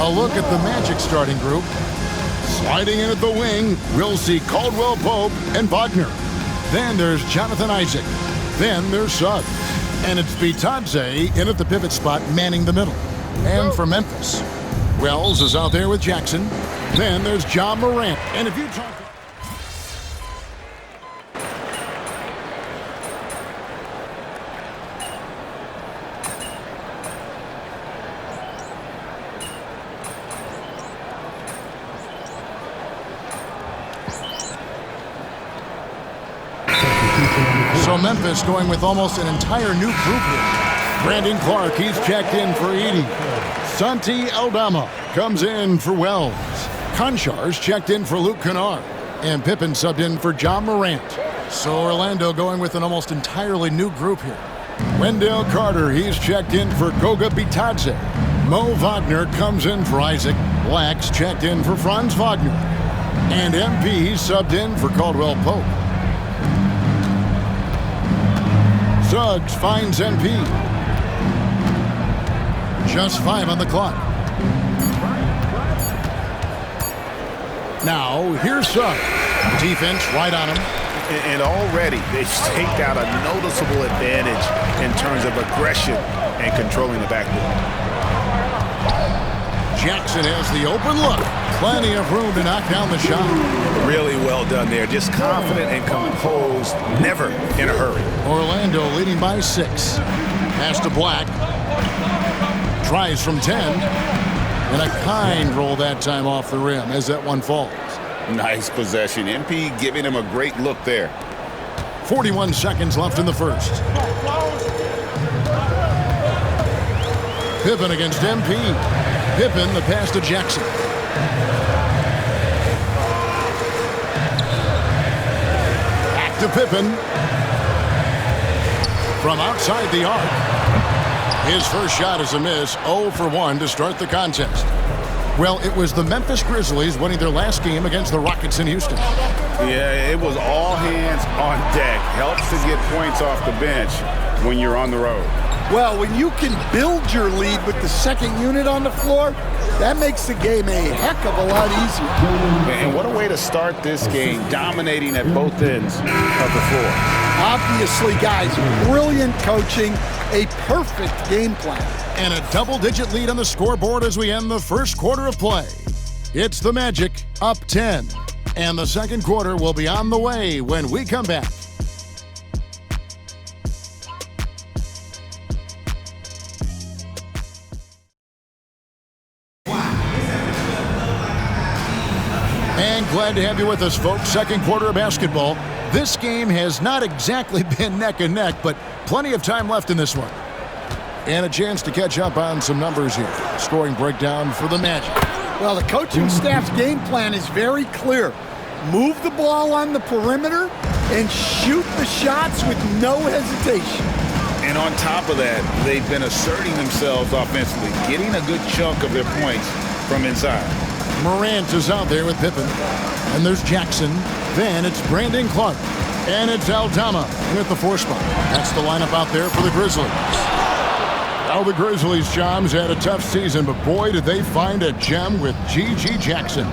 A look at the Magic starting group. Sliding in at the wing, we'll see Caldwell Pope and Wagner. Then there's Jonathan Isaac. Then there's Suggs. And it's Bitadze in at the pivot spot, manning the middle. And for Memphis, Wells is out there with Jackson. Then there's Ja Morant. And if you talk... So Memphis going with almost an entire new group here. Brandon Clark, he's checked in for Edey. Santi Aldama comes in for Wells. Konchar's checked in for Luke Kennard. And Pippen subbed in for Ja Morant. So Orlando going with an almost entirely new group here. Wendell Carter, he's checked in for Goga Bitadze. Mo Wagner comes in for Isaac. Black's checked in for Franz Wagner. And MP subbed in for Caldwell Pope. Suggs finds MP. Just 5 on the clock. Now, here's Suggs. Defense right on him. And already they've staked out a noticeable advantage in terms of aggression and controlling the backboard. Jackson has the open look. Plenty of room to knock down the shot. Really well done there. Just confident and composed, never in a hurry. Orlando leading by 6. Pass to Black. Tries from 10. And a kind roll that time off the rim as that one falls. Nice possession. MP giving him a great look there. 41 seconds left in the first. Pippen against MP. Pippen, the pass to Jackson. Back to Pippen. From outside the arc. His first shot is a miss, 0 for 1 to start the contest. Well, it was the Memphis Grizzlies winning their last game against the Rockets in Houston. Yeah, it was all hands on deck. Helps to get points off the bench when you're on the road. Well, when you can build your lead with the second unit on the floor, that makes the game a heck of a lot easier. And what a way to start this game, dominating at both ends of the floor. Obviously, guys, brilliant coaching, a perfect game plan. And a double-digit lead on the scoreboard as we end the first quarter of play. It's the Magic up 10. And the second quarter will be on the way when we come back. And glad to have you with us, folks. Second quarter of basketball. This game has not exactly been neck and neck, but plenty of time left in this one. And a chance to catch up on some numbers here. Scoring breakdown for the Magic. Well, the coaching staff's game plan is very clear. Move the ball on the perimeter and shoot the shots with no hesitation. And on top of that, they've been asserting themselves offensively, getting a good chunk of their points from inside. Morant is out there with Pippen. And there's Jackson. Then it's Brandon Clark. And it's Aldama with the 4 spot. That's the lineup out there for the Grizzlies. Now the Grizzlies, Joms, had a tough season, but boy, did they find a gem with G.G. Jackson.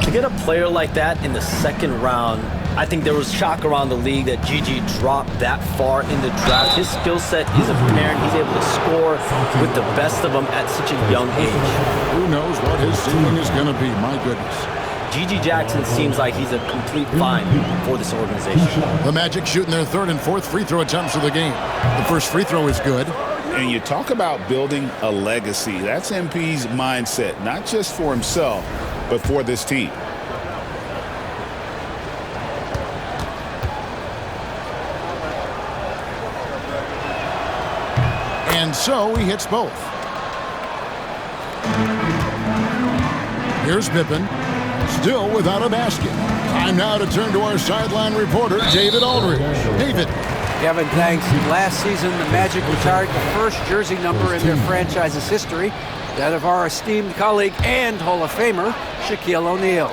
To get a player like that in the second round, I think there was shock around the league that G.G. dropped that far in the draft. His skill set is apparent. He's able to score with the best of them at such a young age. Who knows what his ceiling is going to be, my goodness. G.G. Jackson seems like he's a complete find for this organization. The Magic shooting their 3rd and 4th free throw attempts of the game. The first free throw is good. And you talk about building a legacy. That's MP's mindset, not just for himself, but for this team. And so he hits both. Here's Pippen, still without a basket. Time now to turn to our sideline reporter, David Aldridge. David. Kevin, thanks. Last season, the Magic retired the first jersey number in their franchise's history, that of our esteemed colleague and Hall of Famer, Shaquille O'Neal.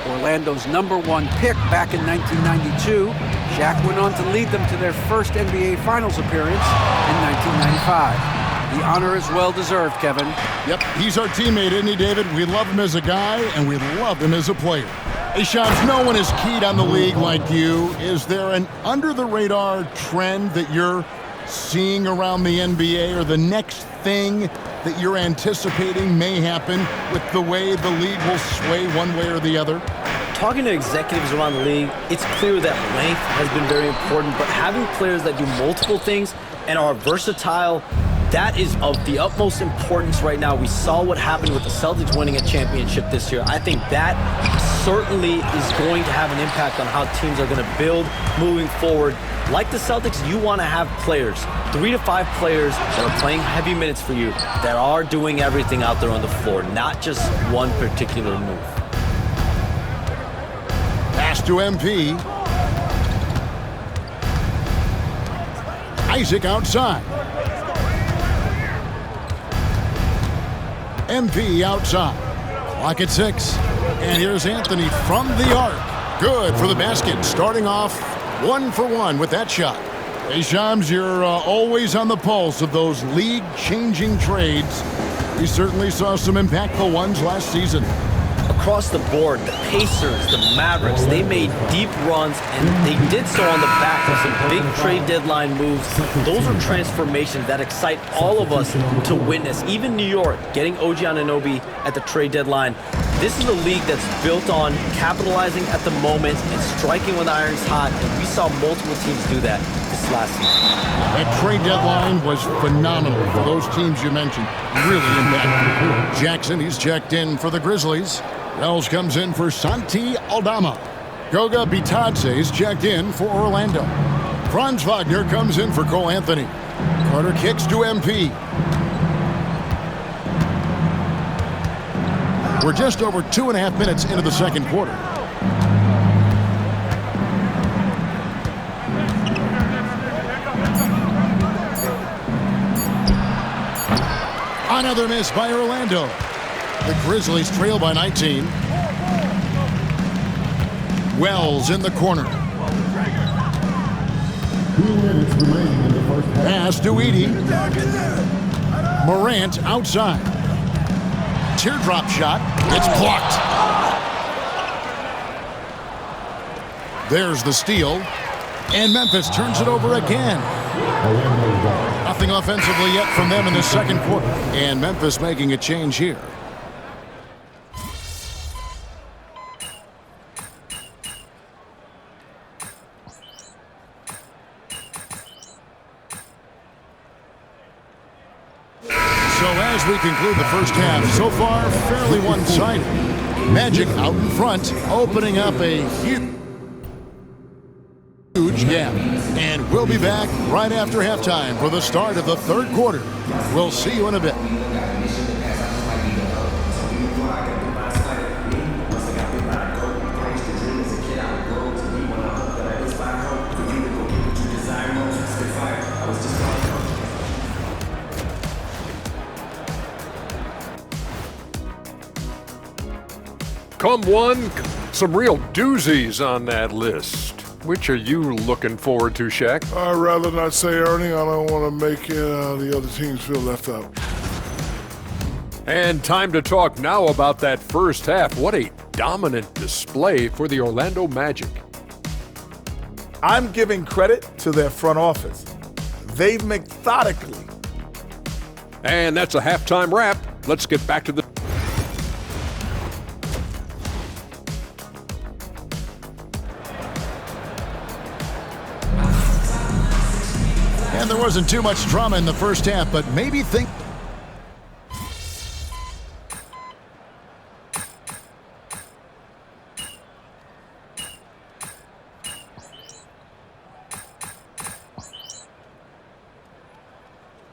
Orlando's #1 pick back in 1992, Shaq went on to lead them to their first NBA Finals appearance in 1995. The honor is well-deserved, Kevin. Yep, he's our teammate, isn't he, David? We love him as a guy, and we love him as a player. Hey, Shams, no one is keyed on the league like you. Is there an under-the-radar trend that you're seeing around the NBA, or the next thing that you're anticipating may happen with the way the league will sway one way or the other? Talking to executives around the league, it's clear that length has been very important, but having players that do multiple things and are versatile, that is of the utmost importance right now. We saw what happened with the Celtics winning a championship this year. I think that certainly is going to have an impact on how teams are going to build moving forward. Like the Celtics, you want to have players, 3 to 5 players that are playing heavy minutes for you, that are doing everything out there on the floor, not just one particular move. Pass to MP. Isaac outside. MP outside. Clock at 6. And here's Anthony from the arc. Good for the basket. Starting off 1 for 1 with that shot. Hey, Shams, you're always on the pulse of those league-changing trades. We certainly saw some impactful ones last season. Across the board, the Pacers, the Mavericks, they made deep runs, and they did so on the back of some big trade deadline moves. Those are transformations that excite all of us to witness. Even New York getting OG Anunoby at the trade deadline. This is a league that's built on capitalizing at the moment and striking when the iron's hot, and we saw multiple teams do that this last season. That trade deadline was phenomenal for those teams you mentioned. Really impactful. Jackson, he's checked in for the Grizzlies. Wells comes in for Santi Aldama. Goga Bitadze is checked in for Orlando. Franz Wagner comes in for Cole Anthony. Carter kicks to MP. We're just over 2.5 minutes into the second quarter. Another miss by Orlando. The Grizzlies trail by 19. Wells in the corner. Pass to Edey. Morant outside. Teardrop shot. It's blocked. There's the steal. And Memphis turns it over again. Nothing offensively yet from them in the second quarter. And Memphis making a change here. So as we conclude the first half, so far fairly one-sided. Magic out in front, opening up a huge gap. And we'll be back right after halftime for the start of the third quarter. We'll see you in a bit. Come one, some real doozies on that list. Which are you looking forward to, Shaq? I'd rather not say, Ernie. I don't want to make the other teams feel left out. And time to talk now about that first half. What a dominant display for the Orlando Magic. I'm giving credit to their front office. They've methodically. And that's a halftime wrap. Let's get back to the... And there wasn't too much drama in the first half, but maybe think...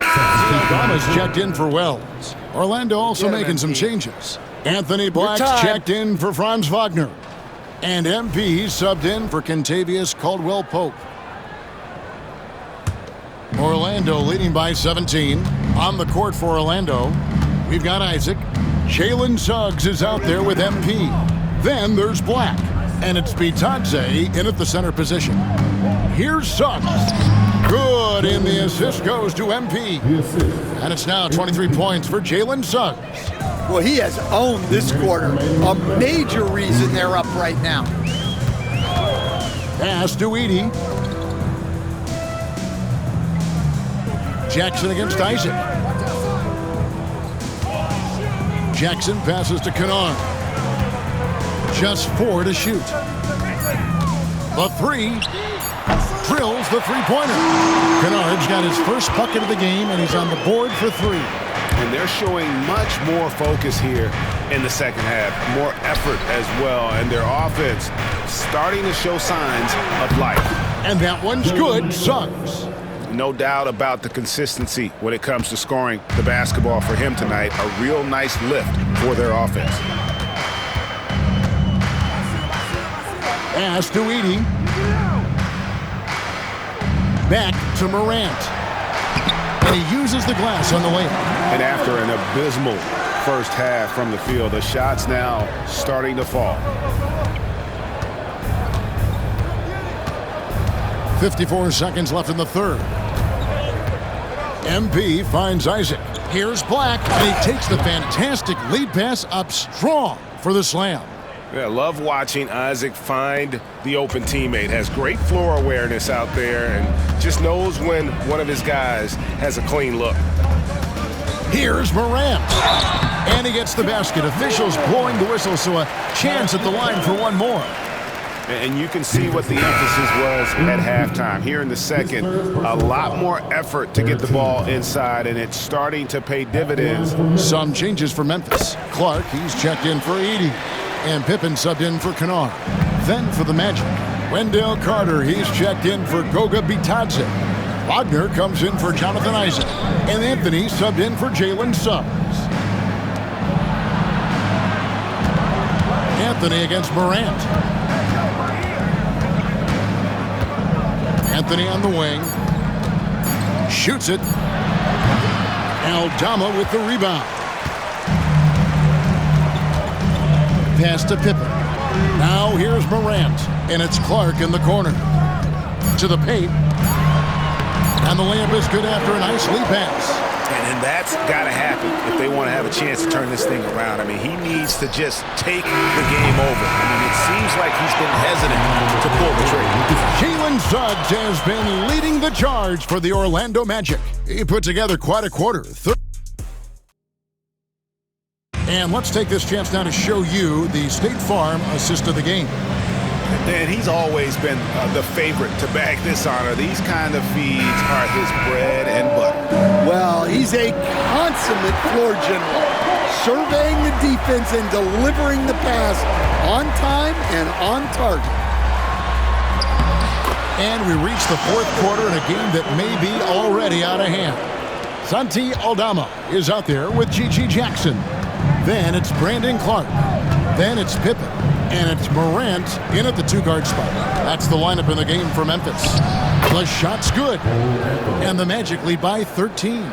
Obama's checked in for Wells. Orlando also making some changes. Anthony Black's checked in for Franz Wagner. And MP subbed in for Kentavious Caldwell-Pope. Orlando leading by 17. On the court for Orlando, we've got Isaac. Jalen Suggs is out there with MP. Then there's Black. And it's Bitadze in at the center position. Here's Suggs. Good, and the assist goes to MP. And it's now 23 points for Jalen Suggs. Well, he has owned this quarter. A major reason they're up right now. Pass to Edey. Jackson against Isaac. Jackson passes to Kennard. Just 4 to shoot. The 3. Drills the three-pointer. Kennard's got his first bucket of the game, and he's on the board for 3. And they're showing much more focus here in the second half. More effort as well. And their offense starting to show signs of life. And that one's good. Suggs. No doubt about the consistency when it comes to scoring the basketball for him tonight. A real nice lift for their offense. Pass to Edey. Back to Morant. And he uses the glass on the layup. And after an abysmal first half from the field, the shots now starting to fall. 54 seconds left in the third. MP finds Isaac. Here's Black, and he takes the fantastic lead pass up strong for the slam. Yeah, love watching Isaac find the open teammate. Has great floor awareness out there and just knows when one of his guys has a clean look. Here's Morant. And he gets the basket. Officials blowing the whistle, so a chance at the line for one more. And you can see what the emphasis was at halftime. Here in the second, a lot more effort to get the ball inside, and it's starting to pay dividends. Some changes for Memphis. Clark, he's checked in for Edey. And Pippen subbed in for Kennard. Then for the Magic, Wendell Carter, he's checked in for Goga Bitadze. Wagner comes in for Jonathan Isaac. And Anthony subbed in for Jalen Suggs. Anthony against Morant. Anthony on the wing. Shoots it. Aldama with the rebound. Pass to Pippen. Now here's Morant, and it's Clark in the corner. To the paint. And the layup is good after a nice lead pass. And that's got to happen if they want to have a chance to turn this thing around. I mean, he needs to just take the game over. I mean, it seems like he's been hesitant to pull the trigger. Jalen Suggs has been leading the charge for the Orlando Magic. He put together quite a quarter. And let's take this chance now to show you the State Farm assist of the game. And he's always been the favorite to bag this honor. These kind of feeds are his bread and butter. Well, he's a consummate floor general, surveying the defense and delivering the pass on time and on target. And we reach the fourth quarter in a game that may be already out of hand. Santi Aldama is out there with G.G. Jackson. Then it's Brandon Clark. Then it's Pippen. And it's Morant in at the two-guard spot. That's the lineup in the game for Memphis. The shot's good. And the Magic lead by 13.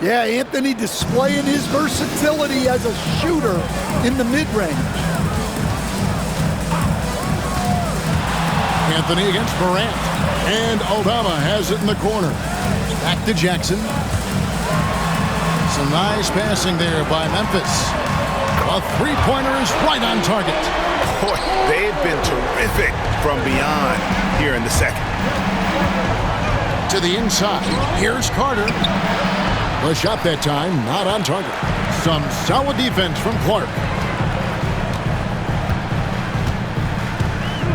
Yeah, Anthony displaying his versatility as a shooter in the mid-range. Anthony against Morant. And Aldama has it in the corner. Back to Jackson. Some nice passing there by Memphis. A three-pointer is right on target. Boy, they've been terrific from beyond here in the second. To the inside. Here's Carter. The shot that time, not on target. Some solid defense from Clark.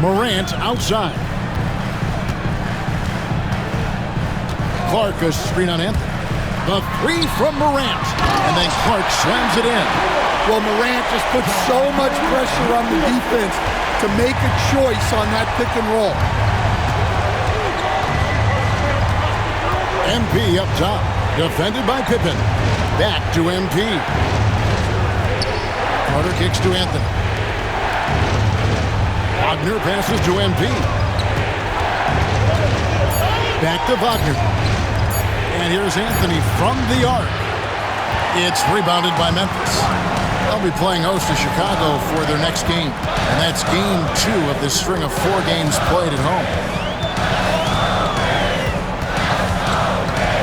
Morant outside. Clark a screen on Anthony. The three from Morant. And then Clark slams it in. Well, Morant just puts so much pressure on the defense to make a choice on that pick and roll. MP up top. Defended by Pippen. Back to MP. Carter kicks to Anthony. Wagner passes to MP. Back to Wagner. And here's Anthony from the arc. It's rebounded by Memphis. They'll be playing host to Chicago for their next game. And that's game 2 of this string of 4 games played at home.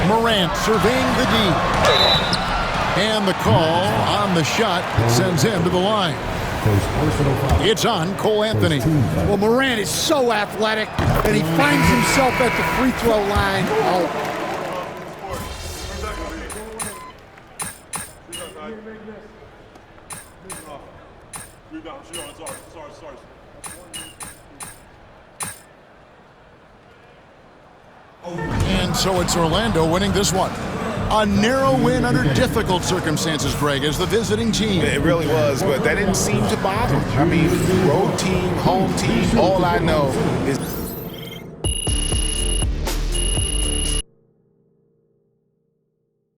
Morant surveying the D. And the call on the shot that sends him to the line. It's on Cole Anthony. Well, Morant is so athletic, and he finds himself at the free throw line. Oh. And so it's Orlando winning this one. A narrow win under difficult circumstances, Greg, as the visiting team. It really was, but that didn't seem to bother him. I mean, road team, home team, all I know is